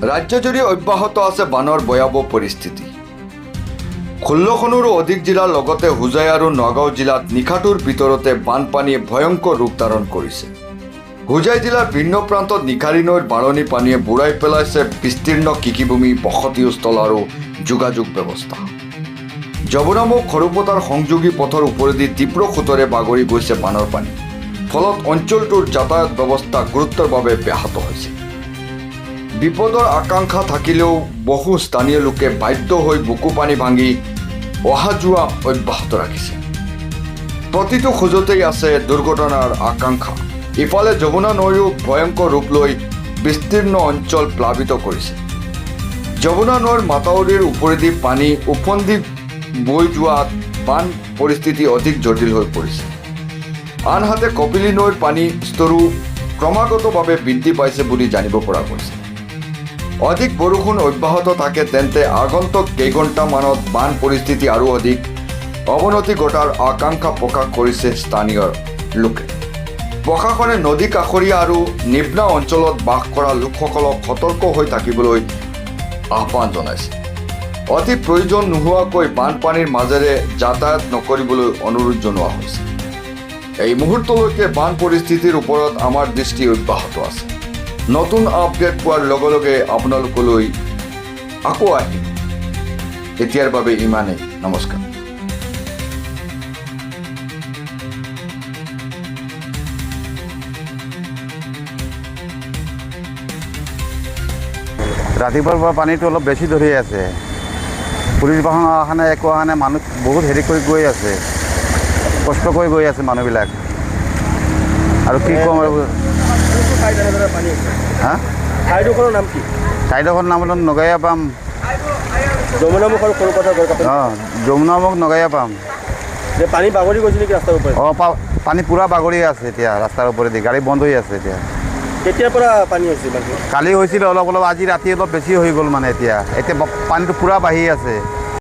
ৰাজ্যজুৰি অব্যাহত আছে বানৰ ভয়াৱহ পৰিস্থিতি। 16খনৰো অধিক জিলাৰ লগতে হোজাই আৰু নগাঁও জিলাত নিশাটোৰ ভিতৰতে বানপানীয়ে ভয়ংকৰ ৰূপ ধাৰণ কৰিছে। হোজাই জিলাৰ ভিন্ন প্ৰান্তত নিশাৰী নৈৰ বাৰণী পানীয়ে বুৰাই পেলাইছে বিস্তীৰ্ণ কৃষিভূমি, বসতিস্থল আৰু যোগাযোগ ব্যৱস্থা। যমুনামুখ সৰুপথাৰ সংযোগী পথৰ ওপৰেদি তীব্ৰ সোঁতেৰে বাগৰি গৈছে বানৰ পানী। ফলত অঞ্চলটোৰ যাতায়াত ব্যৱস্থা গুৰুতৰভাৱে ব্যাহত হৈছে। বিপদৰ আকাংক্ষা থাকিলেও বহু স্থানীয় লোকে বাধ্য হৈ বুকু পানী ভাঙি অহা যোৱা অব্যাহত ৰাখিছে। প্ৰতিটো খোজতেই আছে দুৰ্ঘটনাৰ আকাংক্ষা। ইফালে যমুনা নৈও ভয়ংকৰ ৰূপ লৈ বিস্তীৰ্ণ অঞ্চল প্লাবিত কৰিছে। যমুনা নৈৰ মাথাউৰিৰ ওপৰেদি পানী ওফন্দি বৈ যোৱাত বান পৰিস্থিতি অধিক জটিল হৈ পৰিছে। আনহাতে কপিলী নৈৰ পানী স্তৰো ক্ৰমাগতভাৱে বৃদ্ধি পাইছে বুলি জানিব পৰা গৈছে। অধিক বৰষুণ অব্যাহত থাকে তেন্তে আগন্তুক কেইঘণ্টামানত বান পৰিস্থিতি আৰু অধিক অৱনতি ঘটাৰ আকাংক্ষা প্ৰকাশ কৰিছে স্থানীয় লোকে। প্ৰশাসনে নদী কাষৰীয়া আৰু নিম্ন অঞ্চলত বাস কৰা লোকসকলক সতৰ্ক হৈ থাকিবলৈ আহ্বান জনাইছে। অতি প্ৰয়োজন নোহোৱাকৈ বানপানীৰ মাজেৰে যাতায়াত নকৰিবলৈ অনুৰোধ জনোৱা হৈছে। এই মুহূৰ্তলৈকে বান পৰিস্থিতিৰ ওপৰত আমাৰ দৃষ্টি অব্যাহত আছে। নতুন আপডেট পোৱাৰ লগে লগে আপোনালোকলৈ আকৌ আহিম। এতিয়াৰ বাবে ইমানেই। নমস্কাৰ। ৰাতিপুৱাৰ পৰা পানীটো অলপ বেছি ধৰি আছে। পুলিচ বাহন অহা নাই, একো অহা নাই। মানুহ বহুত হেৰি কৰি গৈ আছে, কষ্ট কৰি গৈ আছে মানুহবিলাক। আৰু কি ক'ম আৰু হা ঠাইডোখৰৰ নাম কি? ঠাইডোখৰ নাম হ'ল নগাঁয়া পাম। যমুনামুখ আৰু সৰুপথাৰ অঁ, যমুনামুখ নগাঁয়া পাম। যে পানী বাগৰি গৈছে নেকি ৰাস্তাৰ ওপৰত? অঁ, পানী পূৰা বাগৰি আছে এতিয়া ৰাস্তাৰ ওপৰেদি। গাড়ী বন্ধ হৈ আছে এতিয়া। কেতিয়াৰ পৰা পানী হৈছে মানে? কালি হৈছিলে অলপ অলপ, আজি ৰাতি অলপ বেছি হৈ গ'ল মানে। এতিয়া পানীটো পূৰা বাঢ়ি আছে।